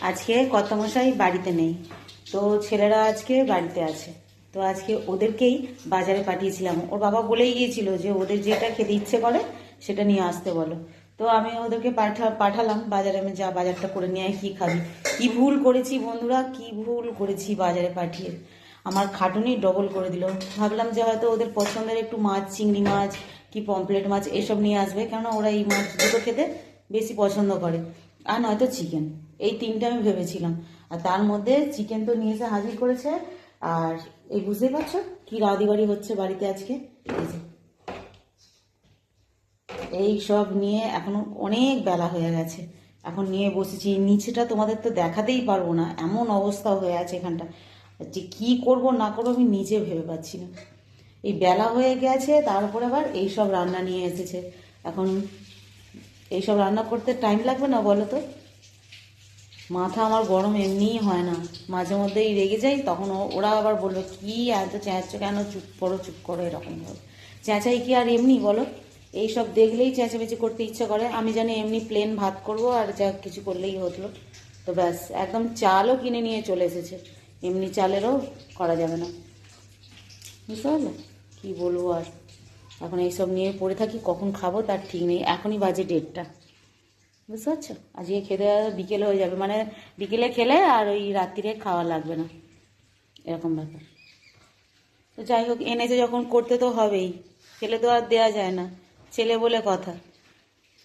আজকে কর্তামশাই বাড়িতে নেই, তো ছেলেরা আজকে বাড়িতে আছে। তো আজকে ওদেরকেই বাজারে পাঠিয়েছিলাম। ওর বাবা বলেই গিয়েছিল যে ওদের যেটা খেতে ইচ্ছে করে সেটা নিয়ে আসতে বলো। তো আমি ওদেরকে পাঠালাম বাজারে। আমি যা বাজারটা করে নিয়ে আয়, কী খাবি। কি ভুল করেছি বন্ধুরা, কি ভুল করেছি বাজারে পাঠিয়ে। আমার খাটুনি ডবল করে দিল। ভাবলাম যে হয়তো ওদের পছন্দের একটু মাছ, চিংড়ি মাছ কি পমফ্লেট মাছ এসব নিয়ে আসবে, কেননা ওরা এই মাছ দুটো খেতে বেশি পছন্দ করে, আর নয়তো চিকেন। এই তিনটে আমি ভেবেছিলাম, আর তার মধ্যে চিকেন তো নিয়ে এসে হাজির করেছে। আর এই বুঝতেই পারছো কি রাউদিবাড়ি হচ্ছে বাড়িতে আজকে। এই যে এই সব নিয়ে এখনো অনেক বেলা হয়ে গেছে, এখন নিয়ে বসেছি। নিচেটা তোমাদের তো দেখাতেই পারবো না, এমন অবস্থা হয়ে আছে এখানটা যে কি করব না করবো আমি নিজে ভেবে পাচ্ছি না। এই বেলা হয়ে গেছে, তার উপর আবার এইসব রান্না নিয়ে এসেছে। এখন এইসব রান্না করতে টাইম লাগবে না বলো তো? মাথা আমার গরম এমনিই হয় না, মাঝে মধ্যেই রেগে যাই, তখন ওরা আবার বলবে কি এত চেঁচাচ্ছ কেন, চুপ করো এরকম ভাবে। চেঁচাই কি আর এমনি বলো? এইসব দেখলেই চেঁচামেচি করতে ইচ্ছা করে। আমি জানি এমনি প্লেন ভাত করব আর যা কিছু করলেই হতো। তো ব্যাস, একদম চালও কিনে নিয়ে চলে এসেছে। এমনি চালেরও করা যাবে না, বুঝতে পারলে? কী বলবো আর। এখন এইসব নিয়ে পড়ে থাকি, কখন খাবো তার ঠিক নেই। এখনই বাজে 1:30, বুঝতে পারছো? আজকে খেতে বিকেল হয়ে যাবে, মানে বিকেলে খেলে আর ওই রাত্রিরে খাওয়া লাগবে না, এরকম ব্যাপার। তো যাই হোক, এনেছে যখন করতে তো হবেই, ফেলে তো আর দেওয়া যায় না, ছেলে বলে কথা।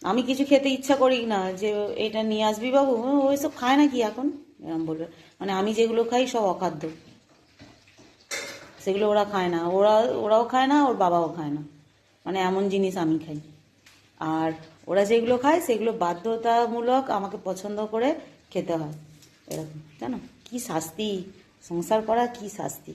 আমি কিছু খেতে ইচ্ছা করি না যে এটা নিয়ে আসবি বাবু, ওইসব খায় না কি এখন, এরকম বলবে। মানে আমি যেগুলো খাই সব অখাদ্য, সেগুলো ওরা খায় না। ওরাও খায় না, ওর বাবাও খায় না, মানে এমন জিনিস আমি খাই। আর ওরা যেগুলো খায় সেগুলো বাধ্যতামূলক আমাকে পছন্দ করে খেতে হয়, এরকম। জানো কি শাস্তি, সংসার করা কি শাস্তি।